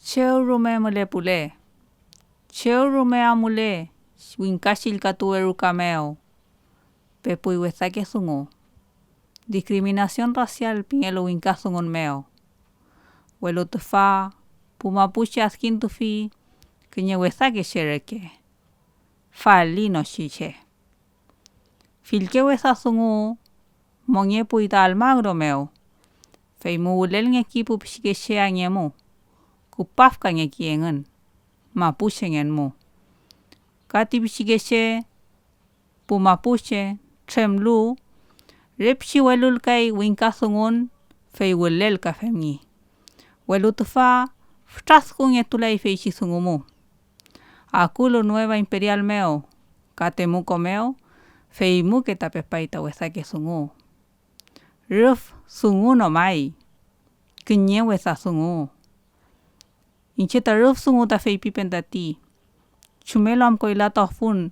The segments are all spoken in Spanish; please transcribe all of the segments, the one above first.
Cheurume mule pule. Cheurume amule. Winkashil katueru cameo. Pepui wesake sungu. Discriminación racial pinelo winkasungun meo. Welo tufa. Pumapuche askintufi. Kinye wesake shereke. Falino shiche. Filke wesasungu. Monyepu ita almagro meo. Feimu ulel ngekipu pishikeshe anyemu. Kupafka ngekiengen. Mapuche ngenmu. Kati pishikeshe. Pumapuche. Tremlu. Repshi welul kai winkasungun. Fei ulel ka femni. Welu tufa. Ftaskun yetulai feishi sungumu. Akulo nueva imperial meo. Katemuko meo. Feimu ke tapepaita wesake sungu. Ruf sungu no mai. Kinye wesa sungu. Incheta ruf sungu ta fei pipendati. Chumelo amko ilata fun.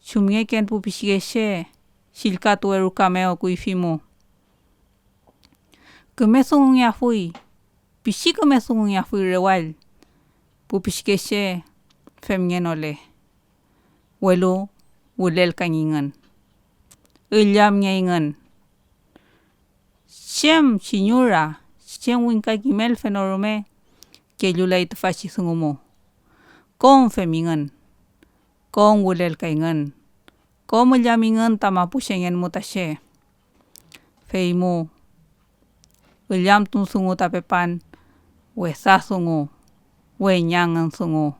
Chumye ken pupishigeshe. Shilkatu eru kameo kuifimu. Kume sungu ya fui. Pishikume sungu ya fui rewal. Pupishigeshe. Femnyenole. Welu ulel kangingan. Ilyam ngengan. Shem chinyura. Shem winka gimel fenorume. Kejulay tufashi sungumo. Kon femingan. Kon ulel kaingan. Kon ulyamingan tamapushengen mutashe. Feimu. Ulyam tun sungu tapepan. Wesa sungu. Wenyangan sungu.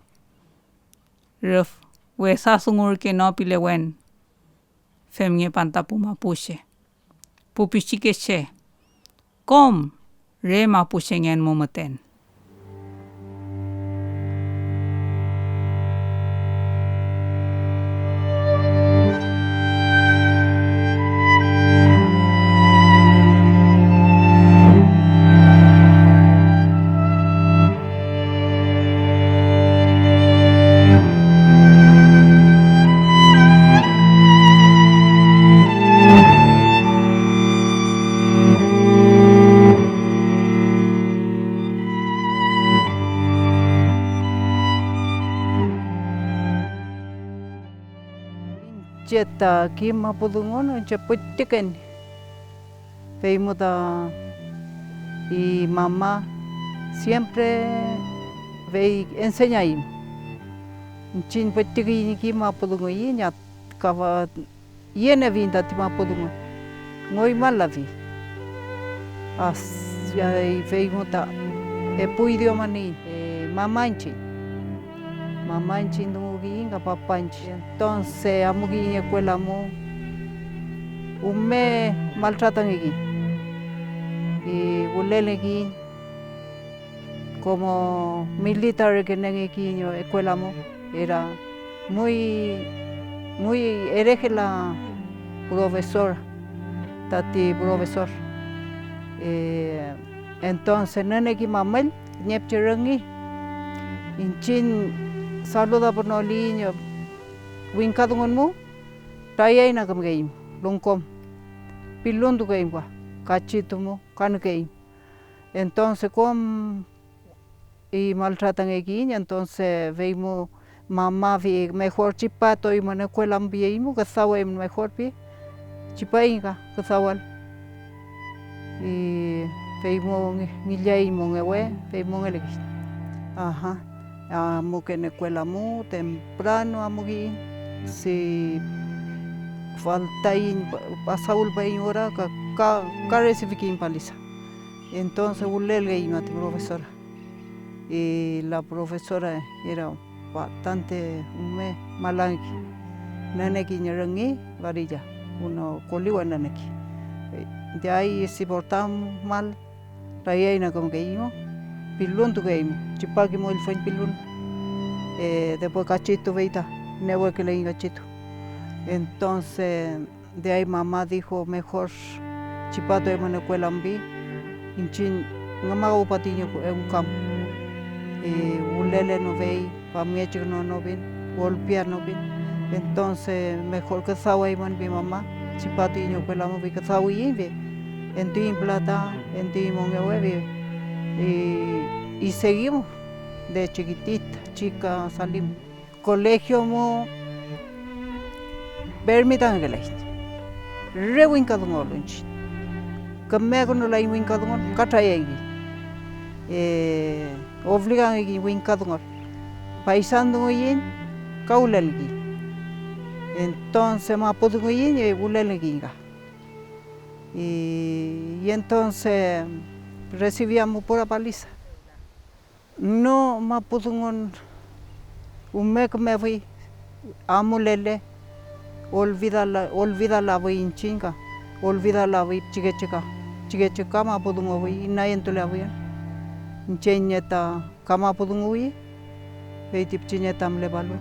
Ruf. Wesa sungur ke no pilewen. Femnye pantapumapushe. Pupichikeshe. Kom re mapushengen momoten. Jeta kima pudungono chaputiken. Veimuda y mamá siempre ve enseña ahí. Chin putiki kima pudungoyi nya kava yene vinda tima pudungo. Ngoi malavi. As ya veimuda e puidioma ni mamanchi. Mamanchi nunguinga papanchi. Entonces amugi escuela mu me maltratan aquí. Y bulele aquí como militar que en aquí escuela mu era muy hereje la profesora, tati profesor. Entonces nene aquí mamel nyepchirangi inchin saluda por no niño winkadungon mu tayay na kam game lungkom pilundu game wa cachito mu kan game entonces com y maltratan aquí entonces veimos mamá vi mejor chipato y man escuela viemos que sabe mejor pi chipainga que sawal y veimos ni leímos ngewe veimos el ajá amo que en escuela mu temprano amo que si falta in pasaul bain hora ka recibí que impaliza entonces ulele y mati profesora y la profesora era bastante malanqui naneki ñarangi varilla uno coliwa naneki de ahí si portamos mal rayena como que íbamos pilun tu game chipaki mo el fue pilun después cachito veita nevo que le cachito entonces de ahí mamá dijo mejor chipato en la escuela ambi inchin ngama upatiño en un campo ulele no vei pamiecho no ven golpear no ven entonces mejor que sawa iman mi mamá chipatiño escuela ambi que sawa yimbe en ti plata en ti mongewe y seguimos de chiquitita, chica salimos. Colegio mo permitan que la re winkadungolunch. Kamego no la winkadungol katayegi. Obligan a winkadungol. Paisando yin kaulelgi. Entonces mapudungo yin y bulelginga. Y entonces recibíamos pura paliza. No mapudungon un mes me fui amulele olvida la voy chinga olvida la voy chica mapudungo voy na entule voy cheñeta kama pudungo voy veitip cheñeta mle balu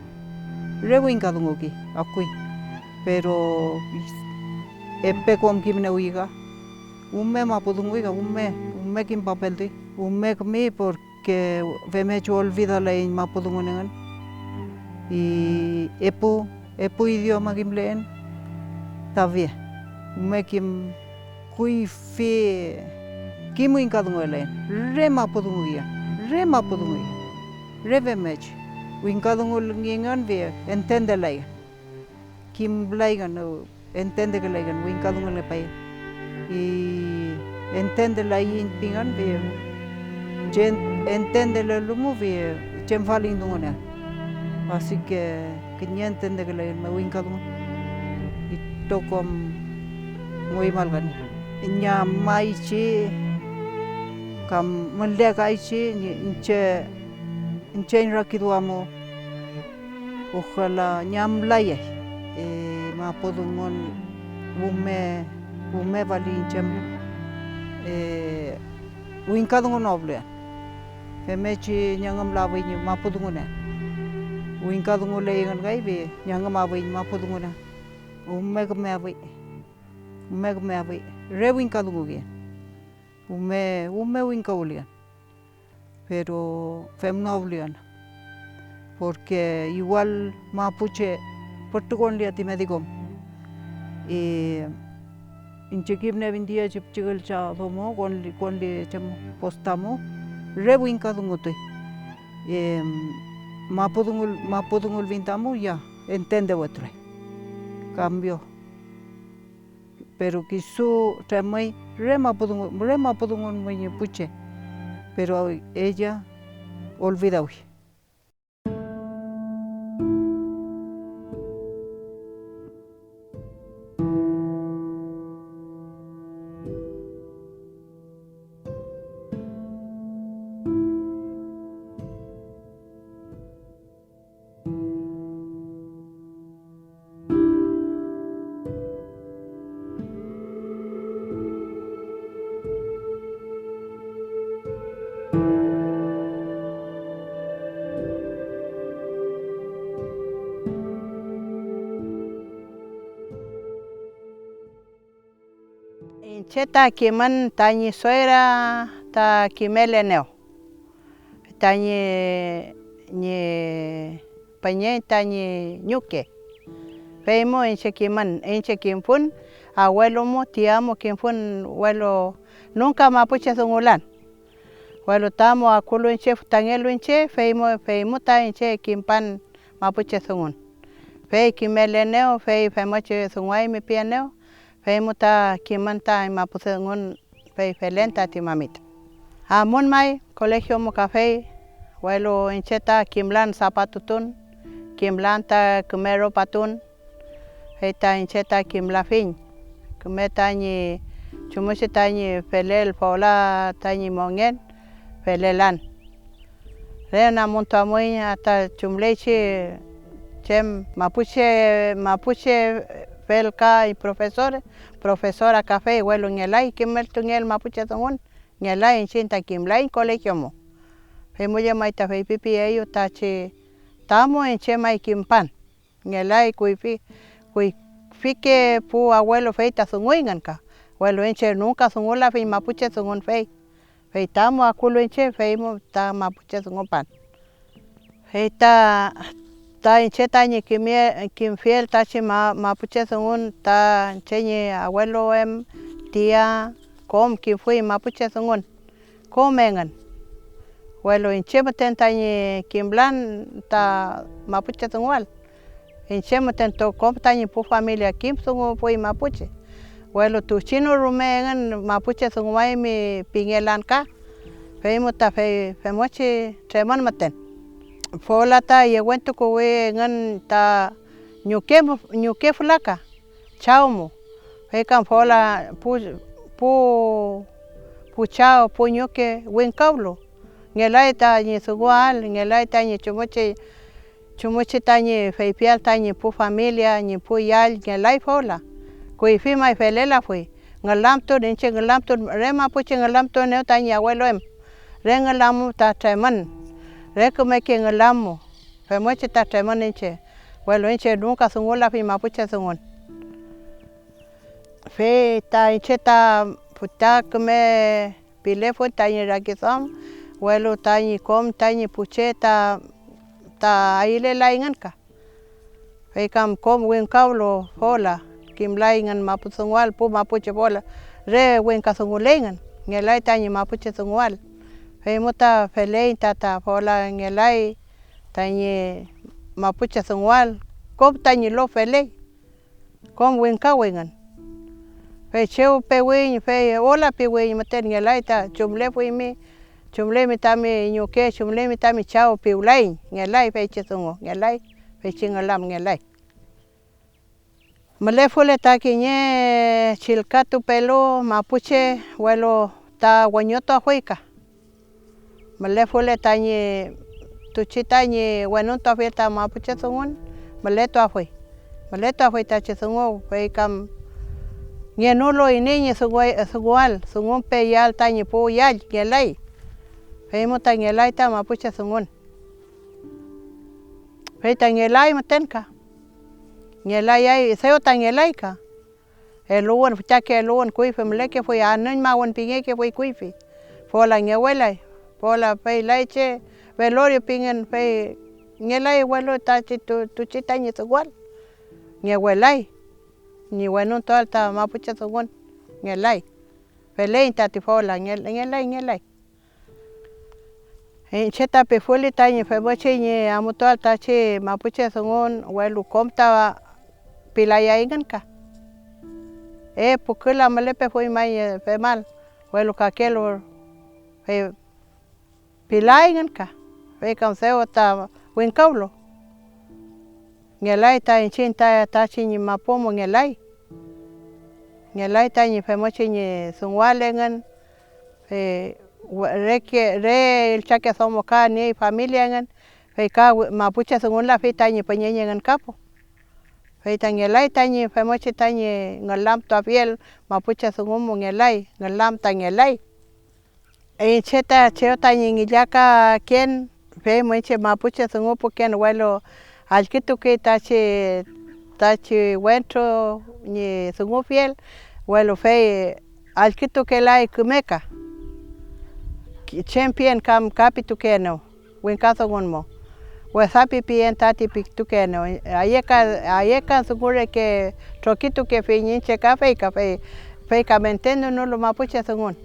rewin kadungo ki akui pero epe kom kimne uiga un mes mapudungo uiga un mes kim papel de un mes mi porque vemecho olvida la mapudungo nengan y epu idioma kimleen tavie me kim kui fe kimu inkadungolen re mapudunguia re vemech winkadungul ngingan ve entende lai kim blaigan entende que laigan winkadungul le pai y entende la pingan ve entende lo lumu ve chemfalin dungona. Así que ni entiende que le me winkadung y toco muy mal gan nya mai chi kam mande kai chi inche rakiduamo ojalá nyam laye ma podungon ume valinchem winkadung noble femechi nyangam lawi ma podungone winkadungo legan gai be nyanga mabai mapudungona umme re winkadungo ge ume winkaulian pero femnoblian porque igual mapuche portugon liati medigom y inchekibne vindia chipchigal cha domo konli chamo postamo re winkadungo te mapudungul vintamo ya entende otro cambio pero quiso chamay re mapudungul muy puche pero ella olvida hoy. Cheta kiman tañi suegra ta kimele neo tañi pañe tañi ñuque feimo enche kimfun abuelo mo tiamo kimfun abuelo nunca mapuche zungulan abuelo tamo akulu enche tangelo enche feimo ta enche kimpan mapuche zungun fe kimele neo fe femoche zunguay mi pianeo Femuta kimanta mapusengun fe felenta ti mamita. Amun mai colegio mo café, huelo encheta kimlan zapatutun, kimlan ta kumero patun, eta encheta kimla fin, kumeta ni chumushi tañi felel paula tañi mongen, felelan. Rena monta muy hasta chumlechi chem mapuche pelka y profesora café huelo ñelay kimel tungel mapuche tongon ñelay chinta kimlay colegio mo fe muya maita fe pipi ello tachi tamo en chema kimpan ñelay kuifi fike pu abuelo feita sunguingan ka huelo enche nunca sungula fe mapuche sungun fe tamo akulo enche fe mo ta mapuche sungun pan feita ta encheta ni kimfiel tachi mapuche sungun ta chenye abuelo tía kom kim fui mapuche sungun komengan Huelo inchemeten tañi Kimblan ta mapuche tungual. Inchemeten to comp tañi pu familia Kim sungu pui mapuche. Huelo tu chino rumengan mapuche sunguay mi pingelanka. Feimo ta fe mochi treman maten. Fola ta yeguento kuwe ngan ta ñuke fulaka. Chaumo. Fekan fola pu chao pu ñuke winkablo. Ngelay ta ñi sugual, ngelay ta ñi chumuchi tañi feipial tañi pu familia, ñi pu yal, ngelay fola. Kui fima felela fui. Ngalamto ninche ngalamto re mapuche ngalamto neo tañi abuelo em. Re ngalamu ta treman. Re kumeke ngalamu. Fe mochi ta treman ninche. Abuelo ninche nunca sungula fi mapuche sungun. Fe ta ninche ta puta kume pilefo tañi rakizam. Huelo tañi com tañi puche ta aile lainganka. Fekam com winkablo fola. Kim laingan mapuzungual pu mapuche fola. Re winka sungulengan. Ngelay tañi mapuche sungual. Femuta felein tata fola ngelay tañi mapuche sungual. Com tañi lo felei. Com winka wengan. Fe cheu pewin fe ola pewin maten ngelay ta chumle fui mi. Chumle mi tami ñuke, chumle mi tami chao piulay, ngelay fe chisungo, ngelay fe chingalam ngelay. Male fule ta kiñe chilcatu pelo mapuche, huelo ta guañoto ajuica. Male fule tañi tuchitañi guanunto afieta mapuche sungun, maleto ajuy. Maleto ajuy ta chisungo, fe kam ñenulo y niñi sugual, sungun pe yal tañi pu yal, ngelay. Feimo ta ngelay ta mapuche sungun. Fe ta ngelay matenka. Ngelay ay seo ta ngelay ka. Eluan fuchake eluan kuife mleke fui anon mawan pingeke fui kuife. Fola ngewelay. Fola fe laiche velorio pingen fe ngelay huelo ta tuchita ni sugual. Ngewelay. Ni bueno toda ta mapuche sungun. Ngelay. Felein ta ti fola ngelay. Cheta pefuli tañi feboche ñe amutual tachi mapuche sungun huelu comta pilayainganka. Pukula malepe fui may femal huelu kakelo fe pilainganka. Fe canseo ta winkablo. Ngelay ta inchin tachi ñi mapomo ngelay. Ngelay tañi femoche ñe sungualengan fe re el chaque somos ka ni familia ngan fe ka mapuche sungun la fe tañi pañeñe ngan kapo fe tañelay tañi fe mochi tañi ngalam to fiel mapuche sungun ngelay ngalam tañelay cheta cheo tañi ngillaka ken fe mochi mapuche sungun ken huelo alkitu que tachi wentro ni sungun fiel huelo fe alkitu que la kumeka Chempien kam kapi tukeno, winkaso gunmo. Wesapi pien tati pik tukeno. Ayeka sugure que troquito que feñinche café fe mentendo no lo mapuche sungun.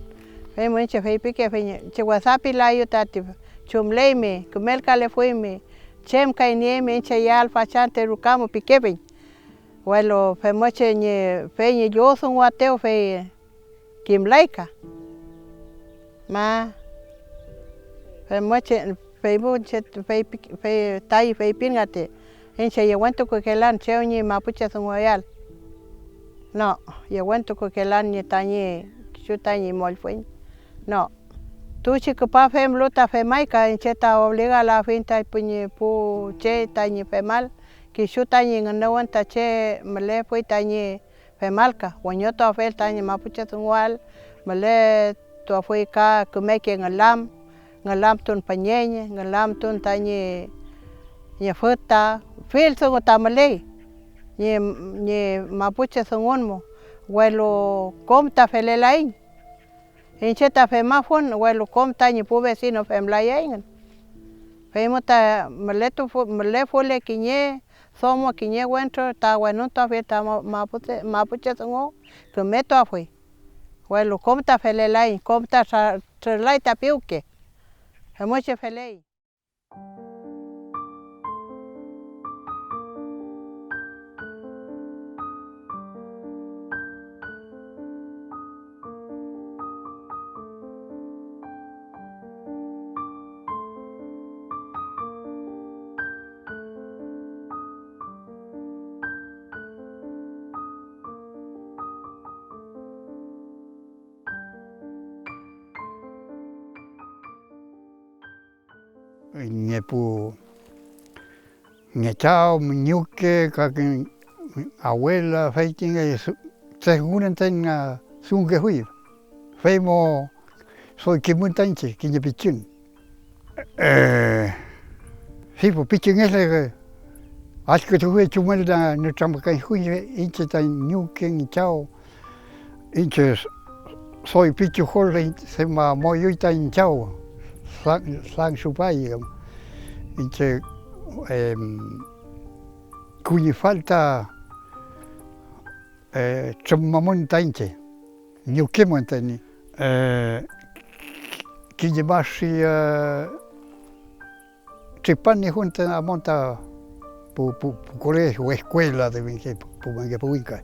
Fe muinche fe pique fe che wesapi la yo tati chumleime, kumelka le fuime, chem kainieme inche yal fachante rukamo piquepe. Huelo fe moche ñe fe ñe yo sun wateo fe kimlaika. Ma fe moche fe muche fe tai fe pingate enche yeguento coquelan cheoñi mapuche sungoyal no yeguento coquelan ni tañi chutañi molfuen no tu chico pa fe mluta fe maica encheta obliga la finta puñi pu che tañi fe mal que chutañi ngawanta che male fue tañi fe malca guañoto fe tañi mapuche sungoyal male to fue ka kumeke ngalam tun pañeñe ngalam tun tañi ñe futa fil songo tamale ñe mapuche songonmo huelo comta felelain encheta fe mafon huelo comta ñe pu vecino femlayain femota male fule kiñe somo kiñe wentro ta bueno ta feta mapuche songo que meto afue huelo comta felelain comta trelay tapiuque mucho feliz. Ñepu ñechao, ñuque, kakin abuela, feitinga, segunan tenga sunge hui. Feimo soy kimuntanche, kiñepichun. Sí, pues pichun es que tuve chumelda no chamacay hui, inche tan ñuque, ñechao, inche soy pichu jorge, se ma moyuita ñechao. Sang supay, inche cuñi falta chammamonta inche, ñuquemonta ni, quillemashi tripani junta monta pu colegio, escuela de Manguepuinca,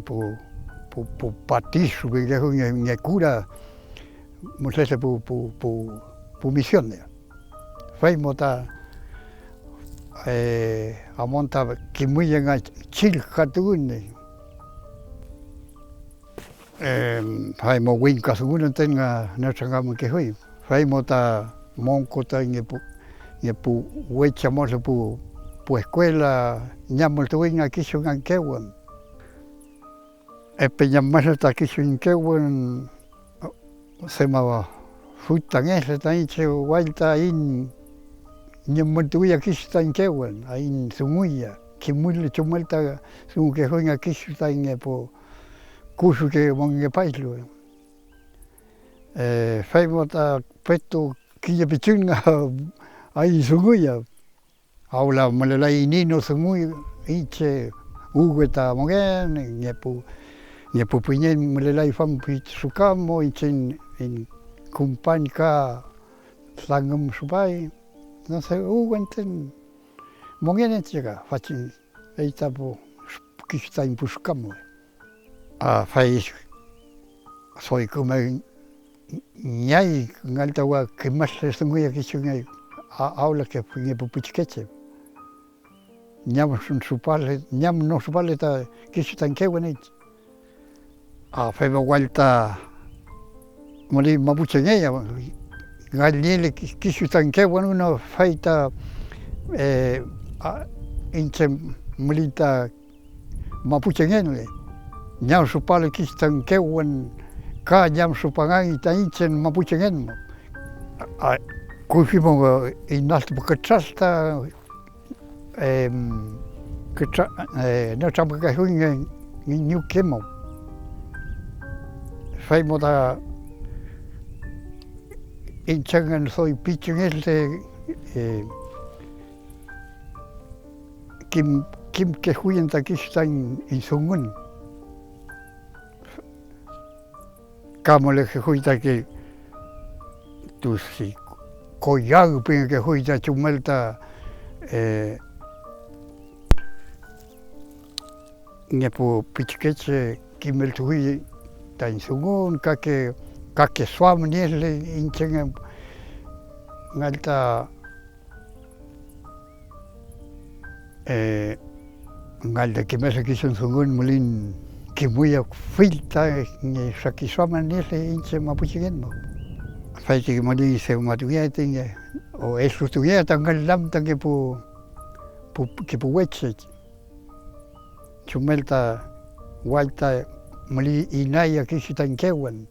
pu patishu, ñe cura, muchas pu misión. Feimota amonta kimuyen a chilhatune. Feimo winkas uno tenga no changamos que hoy. Feimota moncota pu huechamos pu escuela ñamol tuin aquí son kewan. Peñamas hasta aquí son kewan. Se me futan ese tan hecho vuelta in ñemontuya aquí está en kewan ahí sumuya que muy le chumalta su que juega aquí está en po curso que monge paislo feimota peto que pichunga ahí sumuya aula malai nino sumuya iche ugueta mongen ñepu puñen malai fam sukamo ichen en kumpanka sangam supai no sé uguenten mongen llega facin eita po kista impuscamo fais soy como ñai ngaltawa que más se muy aquí chungai aula que puñe po pichqueche ñam sun supale ñam no supale ta kista en kewenit femo vuelta moli mapucheña galile kisu tanque bueno uno feita inche molita mapucheña ñam su pale kisu tanque wen ka ñam su pangan ita inche mapucheña kuifimo inalto kachasta no chamba que huingen new kemo feimo da inchangan soy pichun kim que huyen ta aquí están en sungun camole que huita que tu si coyag pin que huita chumelta ñepo pichqueche kimel tuyi tan sungun que suam niesle inchenga ngalta ngalta que me saquison sungun mulin que muy filta ni saquisuam niesle inche mapuchigeno faiti que moli se matuya tinga o eso tuya tan galam tan que pu weche chumelta walta moli inaya que sitan kewan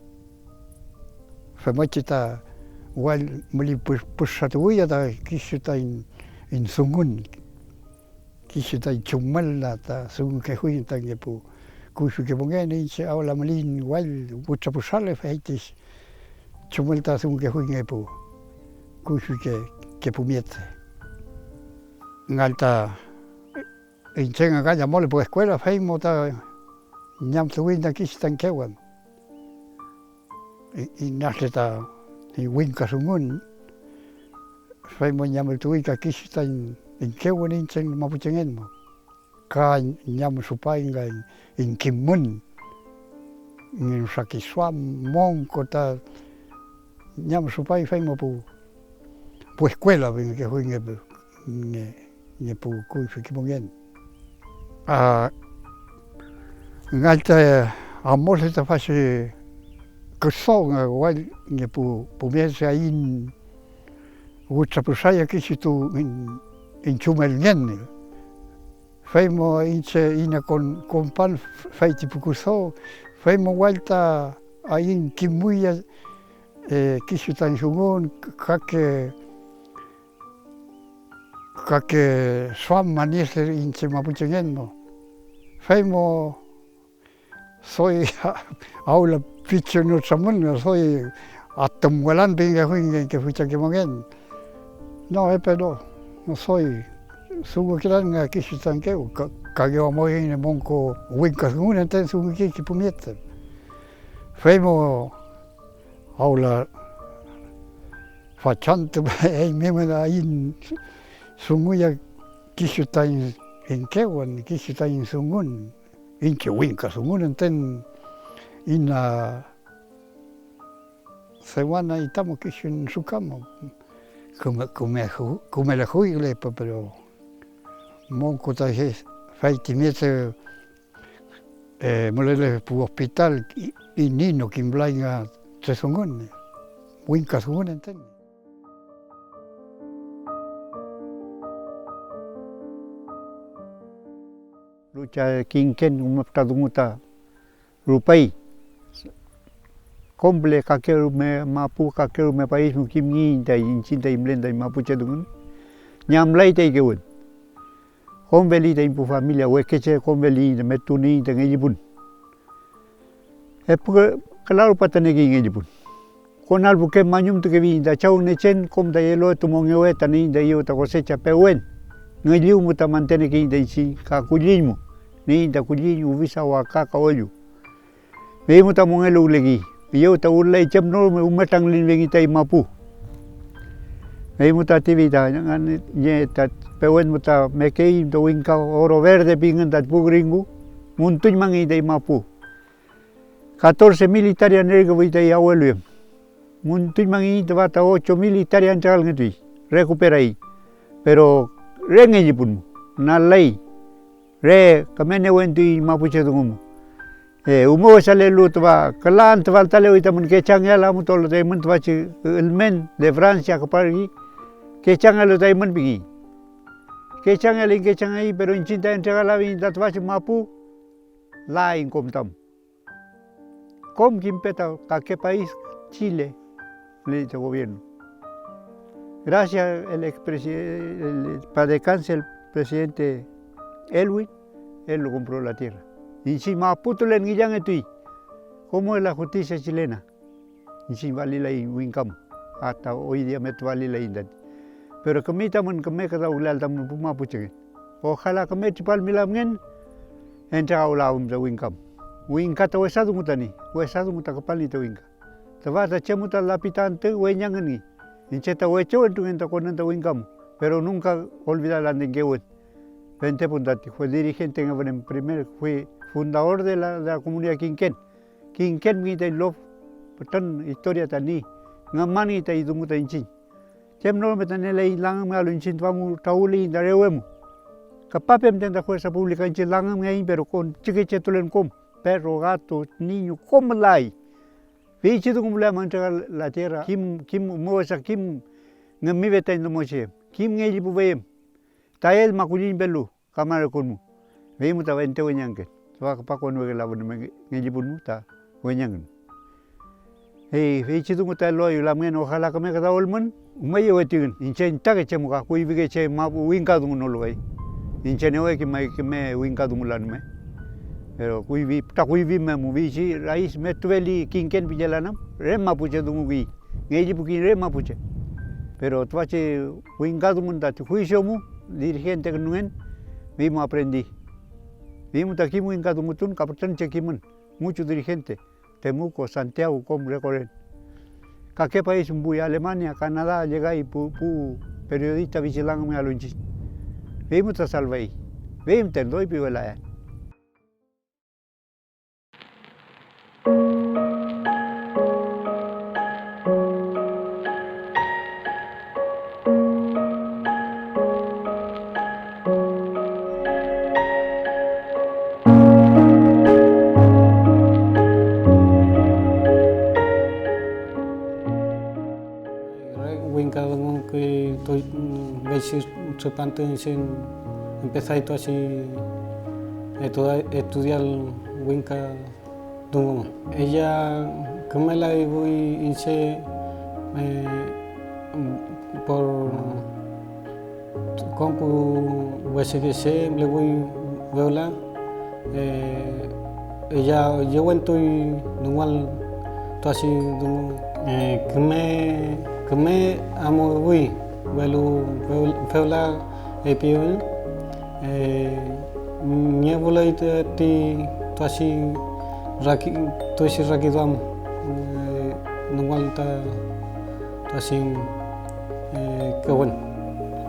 famachita wal muli pusatuya ta kishita in sungun kishita chumalla ta sungun que huyin tan que pu kushu que pongan inche ahora muli wal mucha pusale feitis chumalta sungun que huyin pu kushu que pumiete ngalta inchenga galla mole por escuela feimo ta ñam tuwinda kishita kewan y nasleta y winka sungun fai mo nyam tu ika kisita in kewan in cheng mapuchengen mo ka nyam supai nga in kimun in sakiswam mon kota nyam supai fai mo pu escuela ven que fue nge pu ku fikimogen ngalte amol ta fase kesong wal nge pu mese ain utsa pusaya kisitu in chumelgen faimo inche ina con pan faiti pukuso faimo walta ain kimuya kisutan sungun kake swam maniese inche mapuchengen no faimo soy aula picho no samun soy atom walan pinga huingen que fucha que mongen no pero no soy sugo kiran nga kishitan ke kagyo mo in monko winkas ngun enten sugo ki pumiet faimo aula fachanto ei memena in sunguya kishitan en kewan kishitan sungun inche winkas ngun enten ina semana itamo kishin sukamo come la juigle pero monco taje faiti miete molele pu hospital y nino kimblaiga tresongon winkas ngun enten lucha kinken umaptadumuta rupai komple kakeru me mapu kakeru me país mu kimni dai inchinta imlenda i mapuche dungun nyamlai tai gewun kombeli dai pu familia wekeche kombeli de metuni de ngejibun epu claro patane gi ngejibun konal buke manyum tu kevi da chau nechen kom da yelo tu mongewe tani da yo ta cosecha pewen ngeliu muta mantene gi dai si ka kulimu ni da kulimu visa wa ka oyu ve muta mongelu legi yo ta ulai chem no umatang lin wengi tai mapu ei muta actividad ngan ye ta pewen muta mekei do winka oro verde pingan ta pugringu muntuñ mangi dai mapu 14 militares nego vi dai abuelo muntuñ mangi te bata 8 militares anchal ngeti recuperai pero renge jipun na lei re kamene wenti mapuche dungum umo sale lutva kalan tval tale uita mun ke changela mutol de mun tvachi elmen de Francia que pargi que changelo de mun bigi que changeli que changai pero inchinta entrega la vinda tvachi mapu la incomtam com kimpeta ka qué país Chile le dice gobierno gracias el expresidente para descanse el presidente Elwin él lo compró la tierra. Y si Maputo le enguillan estoy, ¿cómo es la justicia chilena? Y si vale la wincam, hasta hoy día me vale la indan. Pero que me taman que me queda ulal taman Mapuche. Ojalá que me chipal milamgen, entra a ula de wincam. Wincata huesado mutani, huesado mutacapali te winca. Te vas a chemuta lapitante, hueñangani. Incheta huecho en tu gente con esta wincam, pero nunca olvidar la nenguewen. Vente puntati, fue dirigente en primer, fue fundador de la comunidad Quinquén. Quinquén mi te lo, tan historia tani, ngamani te idumuta inchin. Chem no me tanele y langam malo inchin tuamu tauli darewemu. Capapem tenda fuerza pública inchin langam ahí, pero con chiquiche tulen com, perro, gato, niño, como la hay. Vichi tu como le entregar la tierra, kim moesa kim ngami beta indo moche, kim ngeji puvem. Tael makulin belu, kamar kunmu. Vemu ta vente wenyangen. Soal pakon wege lawan ngejibun ta wenyangen. Hei, vichi tu muta loy lamen ojalá que me queda olmen, mayo wetin, inchen tage chemuka, kui vige che ma winka du no loy. Inchen we que me winka du mulan me. Pero kui vi ta kui vi me mu vichi rais metueli kinken pijalanam, re mapuche du mugi. Ngejibukin re mapuche. Pero twache winka du munda tu juicio mu dirigente que nuen, vimos aprendí. Vimos aquí muy en Cadumutún, Capitán Chequimun, muchos dirigentes, Temuco, Santiago, como recorren. ¿A qué país voy? Alemania, Canadá, llega y periodista vigilando me alunchi. Vimos a salvar. Vimos te doy pivola. Empezar así a estudiar Winca Dungo. Ella, como la voy hice por compu USGC, le voy verla. Ella yo estoy igual así Dungo. Que me amo voy, verla piel. Nie wolę ty tosi rakidam nungwalta tosi kawan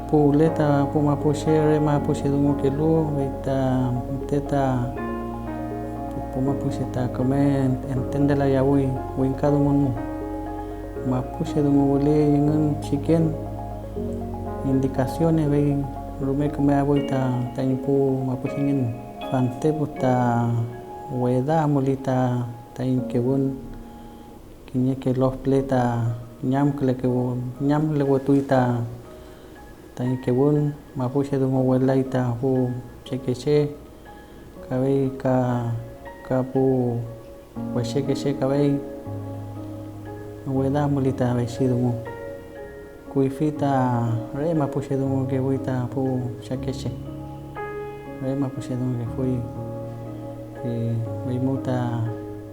puleta puma pushere ma pushedumo kelu ita teta puma pusheta come entende la yawi winkadu munmu ma pushedumo wole yengan chicken indicaciones ve rumah kami abu ita tanyipu mapusingin fante puta weda mulita tanyi kebun kinya ke lof pleta nyam le tu ita tanyi kebun mapushe dungo wela ita hu chekeche kabai ka pu washekeshe kabai weda mulita baisidumo kuifita re mapushe dungo que vuita pu shakeche re mapushe dungo que fui muita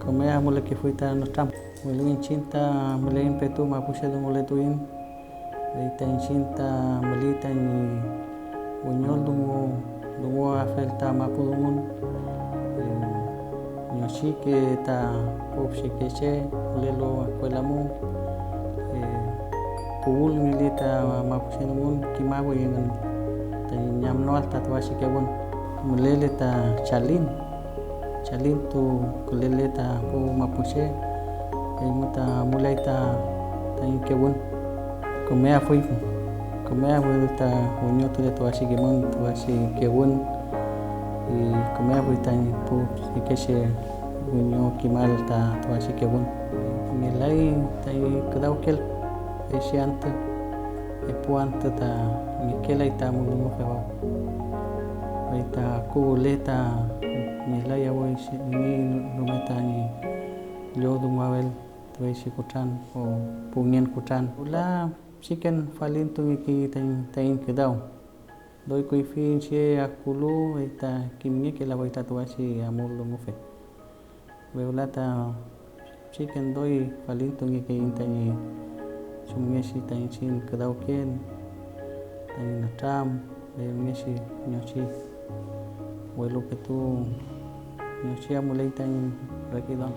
comea mole que fuita no tram mole chinta mole impetu mapushe dungo le tuin reita chinta molita ni uñol dungo afelta mapudumun nyoshi que ta pu shakeche lelo akwelamu pul milita mapushenumun kimabu yengan nyam noal tatuashi kebun mulele ta chalin tu kulele ta pu mapushe muta mulai ta tan kebun komea fui ta unyo tu de tuashi kemun tuashi kebun y komea fui ta pu sikeshe unyo kimal ta tuashi kebun milai ta kedau kel Esiante, epuante ta mikela ita mulu feo. Ita kuleta milaya woi ni rumeta ni jodu mawel tuisi kutan o pungien kutan. Ula chicken falin tu miki tain kedau. Doi kuifi che akulu ita kimye kela waita tuasi amulu mufe. Beula ta chicken doi falin tu miki intani sumyeshi tanchin kadauken tan natam le meshi nyochi welo petu nyochi amulai tan rakidon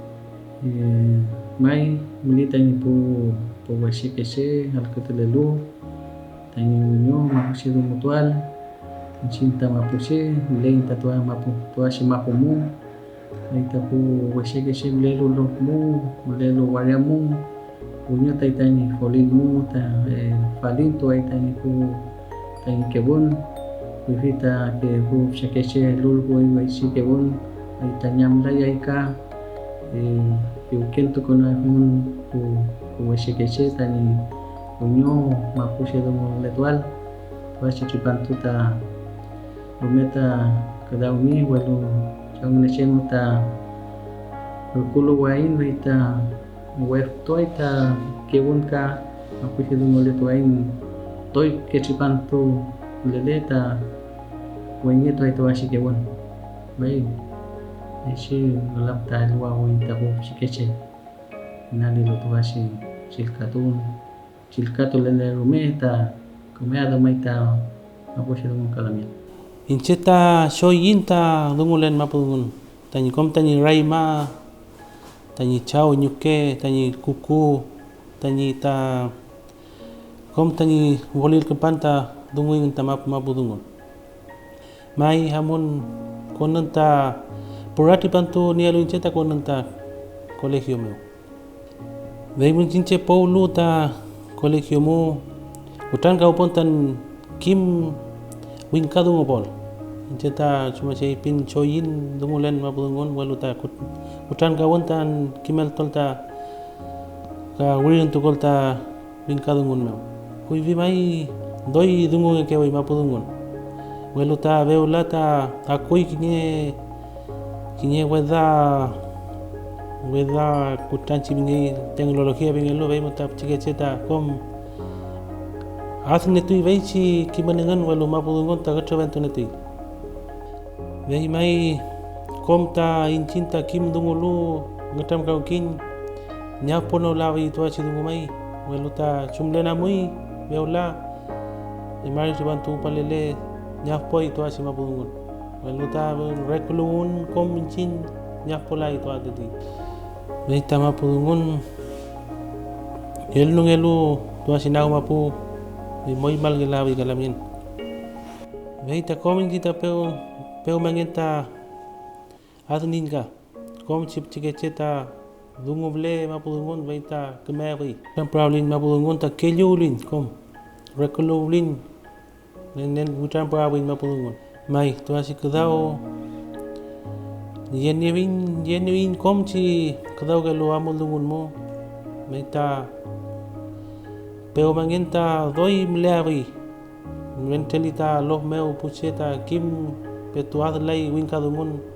mai milita ni pu washi kese al ketelelu tan nyo mapushi do mutual cinta mapushi le tatua mapu tuashi mapumu le tapu washi kese lelo lokmu lelo wariamu punya taitani folilmu ta falin tu taitani ku tain kebun vivita ke hu shakeche lul koi waisi kebun taitanyam lai aika yuken tu kona hun ku waisi keche tani unyo mapushe do letual waisi chipantu ta rumeta kadauni walu chang nechemu ta kulu wain vita web toy ta kebun ka aku hidu mole toin toy kechipan tu lele ta wenye toy to ashi kebun bai ishi lam ta lwa win ta bu shikeche nali lo to ashi chilkatu lele rumeta komea mai ta aku hidu mon kalamia incheta shoyinta dumulen mapun tani kom tani raima tani chao nyuke tani kuku tani ta kom tani volil ke panta dunguin ta mapu dungun mai hamun konanta porati pantu ni alu inceta konanta colegio meu veimun cince Paulo ta colegio mu utan kau pontan kim wingka dungu pol inceta cuma sei pin choyin dungulen mapu dungun walu ta utan kau pontan kimel tolta ka wirin tu kolta wingka dungun meu kui vi mai doi dungun ke wai mapu dungun walu ta veula ta akui kini weda kutanci bingi teknologia bingi lo vei mata cike ceta kom asne tu vei ci kimanengan walu mapu dungun ta gatraventu netui vei mai kom ta incinta kim dungulu ngatam kau kin nyapono lawi tu aci dungu mai walu ta chumlena mui veula imari tu bantu palele nyapoi tu aci mapu dungun walu ta rekulungun kom incin nyapolai tu adedi vei ta mapu dungun ngelu tu aci nau mapu moi mal gelawi galamin vei ta kom incita peu mangenta adninga kom chip cike ceta dungu vle mapu dungun vei ta kemewi tempraulin mapu dungun ta keliulin kom rekululin nen utan prawin mapu dungun mai tu aci kedau yenewin kom ci kedau gelu amul dungun mo vei ta peu mangenta doi mleawi mentalita loh meu puceta kim petuad lei wingka dungun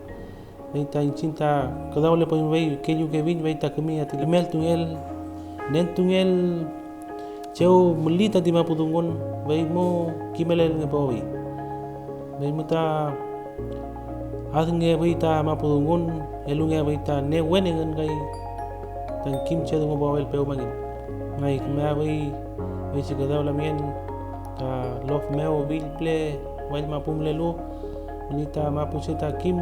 vei ta incinta kedau le poin vei kelu ke vin vei ta kemi ati mel tungel nen tungel ceu melita di mapu dungun vei mo kimelel ngebawi vei muta adnge vei ta mapu dungun elunge vei ta ne wenengan kai tan kim ce dungu bawel peu mangin mai kemea vei ci kedau lamien ta lof meu vil ple wail mapum lelu nita mapu ceta kim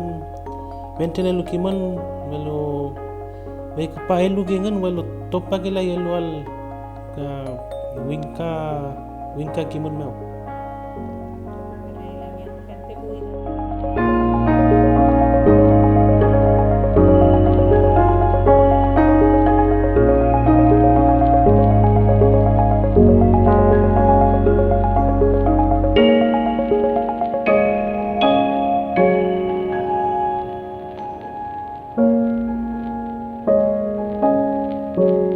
pentene lu kiman welu vei kepa elu gengen welu topa gela elu al wingka kiman meu Thank you.